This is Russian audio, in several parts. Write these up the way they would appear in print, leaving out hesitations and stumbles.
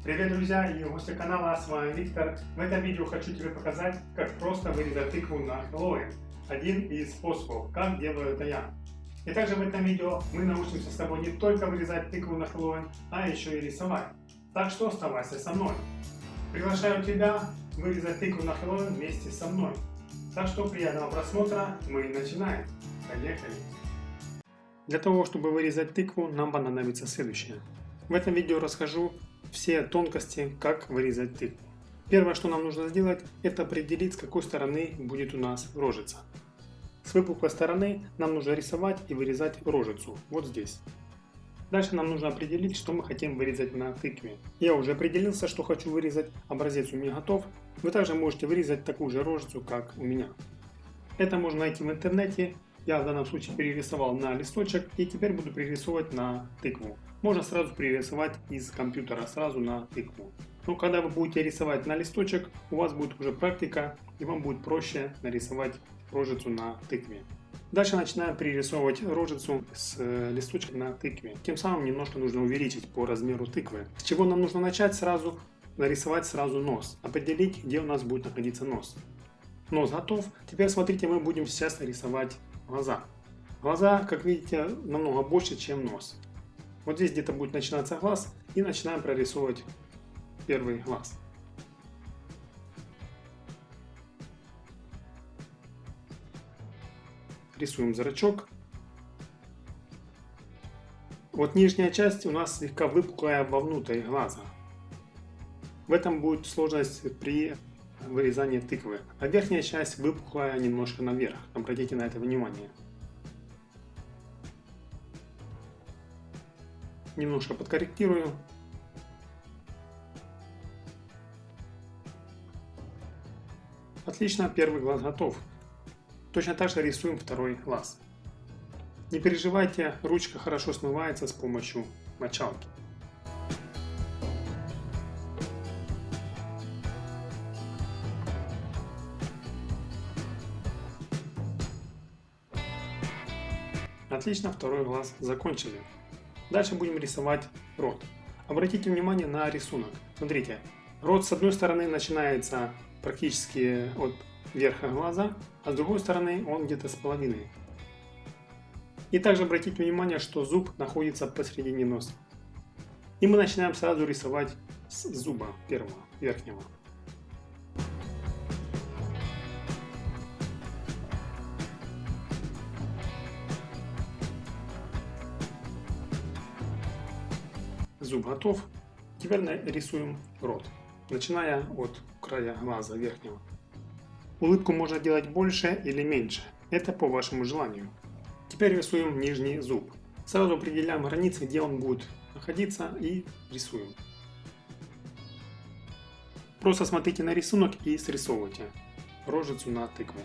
Привет, друзья и гости канала, с вами Виктор. В этом видео хочу тебе показать, как просто вырезать тыкву на Хэллоуин. Один из способов, как делаю это я. И также в этом видео мы научимся с тобой не только вырезать тыкву на Хэллоуин, а еще и рисовать. Так что оставайся со мной. Приглашаю тебя вырезать тыкву на Хэллоуин вместе со мной. Так что приятного просмотра, мы начинаем. Поехали! Для того, чтобы вырезать тыкву, нам понадобится следующее. В этом видео расскажу все тонкости, как вырезать тыкву. Первое, что нам нужно сделать, это определить, с какой стороны будет у нас рожица. С выпуклой стороны нам нужно рисовать и вырезать рожицу, вот здесь. Дальше нам нужно определить, что мы хотим вырезать на тыкве. Я уже определился, что хочу вырезать, образец у меня готов. Вы также можете вырезать такую же рожицу, как у меня. Это можно найти в интернете. Я в данном случае перерисовал на листочек и теперь буду перерисовывать на тыкву. Можно сразу перерисовать из компьютера сразу на тыкву. Но когда вы будете рисовать на листочек, у вас будет уже практика и вам будет проще нарисовать рожицу на тыкве. Дальше начинаем перерисовывать рожицу с листочка на тыкве. Тем самым немножко нужно увеличить по размеру тыквы. С чего нам нужно начать? Сразу нарисовать сразу нос. Определить, где у нас будет находиться нос. Нос готов. Теперь смотрите, мы будем сейчас рисовать глаза. Глаза, как видите, намного больше, чем нос. Вот здесь где-то будет начинаться глаз, и начинаем прорисовывать первый глаз. Рисуем зрачок. Вот нижняя часть у нас слегка выпуклая вовнутрь глаза. В этом будет сложность при вырезании тыквы. А верхняя часть выпуклая немножко наверх. Обратите на это внимание. Немножко подкорректирую. Отлично, первый глаз готов. Точно так же рисуем второй глаз. Не переживайте, ручка хорошо смывается с помощью мочалки. Отлично, второй глаз закончили. Дальше будем рисовать рот. Обратите внимание на рисунок. Смотрите, рот с одной стороны начинается практически от верха глаза, а с другой стороны он где-то с половины. И также обратите внимание, что зуб находится посередине носа. И мы начинаем сразу рисовать с зуба первого, верхнего. Зуб готов. Теперь рисуем рот, начиная от края глаза верхнего. Улыбку можно делать больше или меньше. Это по вашему желанию. Теперь рисуем нижний зуб. Сразу определяем границы, где он будет находиться, и рисуем. Просто смотрите на рисунок и срисовывайте рожицу на тыкву.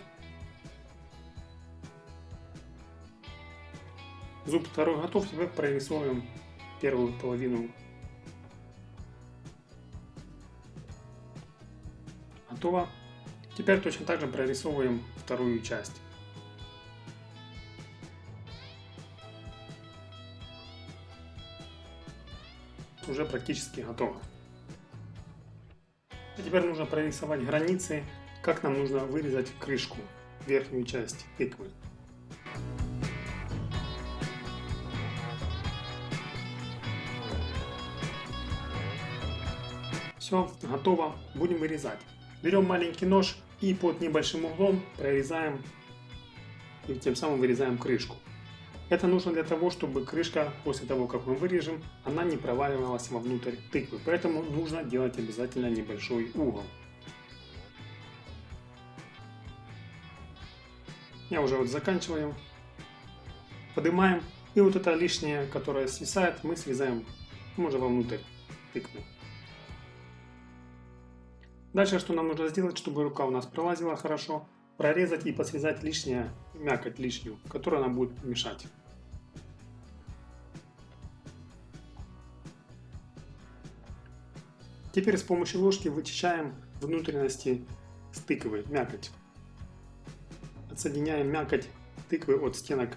Зуб второй готов. Теперь прорисовываем первую половину. Готово. Теперь точно так же прорисовываем вторую часть. Уже практически готово. А теперь нужно прорисовать границы, как нам нужно вырезать крышку, верхнюю часть тыквы. Все, готово. Будем вырезать. Берем маленький нож и под небольшим углом прорезаем и тем самым вырезаем крышку. Это нужно для того, чтобы крышка после того, как мы вырежем, она не проваливалась вовнутрь тыквы. Поэтому нужно делать обязательно небольшой угол. Я уже вот заканчиваю. Поднимаем. И вот это лишнее, которое свисает, мы срезаем уже вовнутрь тыквы. Дальше, что нам нужно сделать, чтобы рука у нас пролазила хорошо, прорезать и посрезать лишнее, мякоть лишнюю, которая нам будет мешать. Теперь с помощью ложки вычищаем внутренности с тыквы, мякоть. Отсоединяем мякоть тыквы от стенок.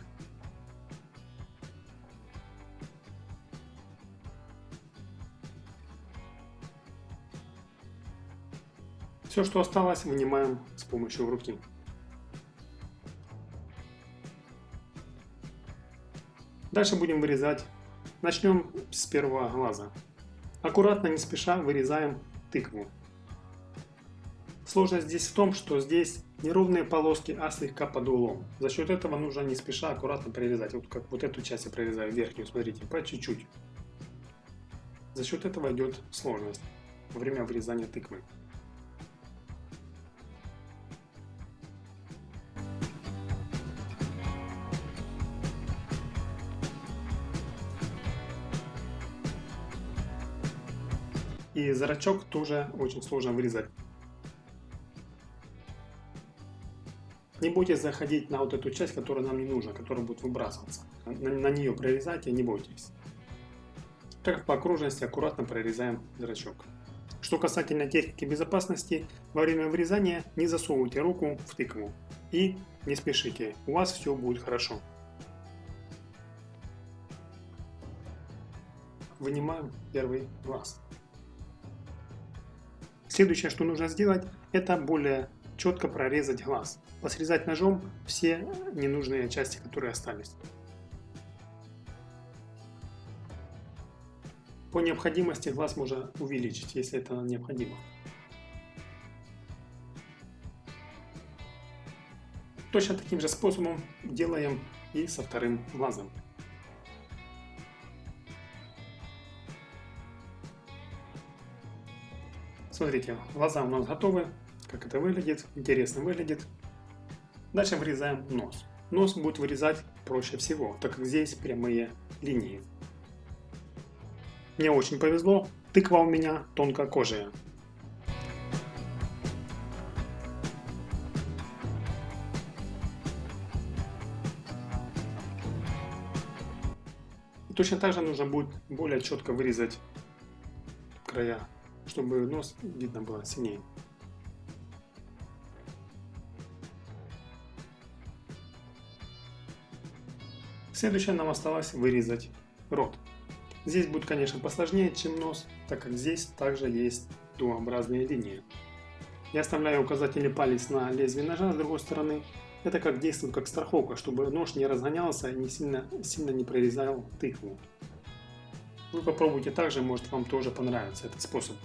Все, что осталось, вынимаем с помощью руки. Дальше будем вырезать. Начнем с первого глаза. Аккуратно, не спеша вырезаем тыкву. Сложность здесь в том, что здесь неровные полоски, а слегка под углом. За счет этого нужно не спеша аккуратно прорезать. Вот как вот эту часть я прорезаю, верхнюю, смотрите, по чуть-чуть. За счет этого идет сложность во время вырезания тыквы. И зрачок тоже очень сложно вырезать. Не бойтесь заходить на вот эту часть, которая нам не нужна, которая будет выбрасываться. На нее прорезайте, не бойтесь. Так как по окружности аккуратно прорезаем зрачок. Что касательно техники безопасности, во время вырезания не засовывайте руку в тыкву и не спешите, у вас все будет хорошо. Вынимаем первый глаз. Следующее, что нужно сделать, это более четко прорезать глаз. Посрезать ножом все ненужные части, которые остались. По необходимости глаз можно увеличить, если это необходимо. Точно таким же способом делаем и со вторым глазом. Смотрите, глаза у нас готовы. Как это выглядит? Интересно выглядит. Дальше вырезаем нос. Нос будет вырезать проще всего, так как здесь прямые линии. Мне очень повезло, тыква у меня тонкокожая. И точно так же нужно будет более четко вырезать края, чтобы нос видно было сильнее. Следующее нам осталось вырезать рот. Здесь будет, конечно, посложнее, чем нос, так как здесь также есть дугообразные линии. Я оставляю указательный палец на лезвие ножа с другой стороны. Это как действует как страховка, чтобы нож не разгонялся и не сильно не прорезал тыкву. Вы попробуйте также, может вам тоже понравится этот способ.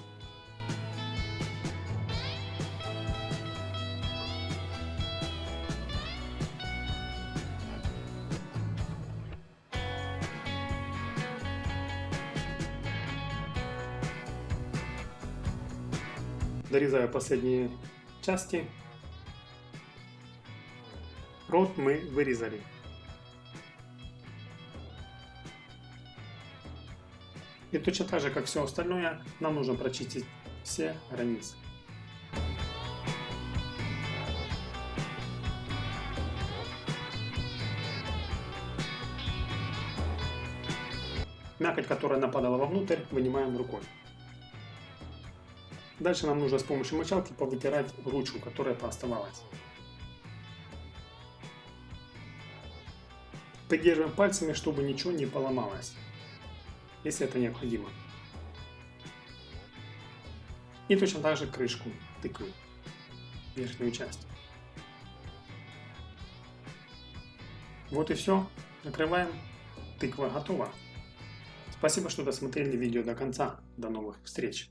Дорезаю последние части. Рот мы вырезали. И точно так же, как все остальное, нам нужно прочистить все границы. Мякоть, которая нападала вовнутрь, вынимаем рукой. Дальше нам нужно с помощью мочалки повытирать ручку, которая пооставалась. Придерживаем пальцами, чтобы ничего не поломалось, если это необходимо. И точно так же крышку тыквы, верхнюю часть. Вот и все. Накрываем. Тыква готова. Спасибо, что досмотрели видео до конца. До новых встреч.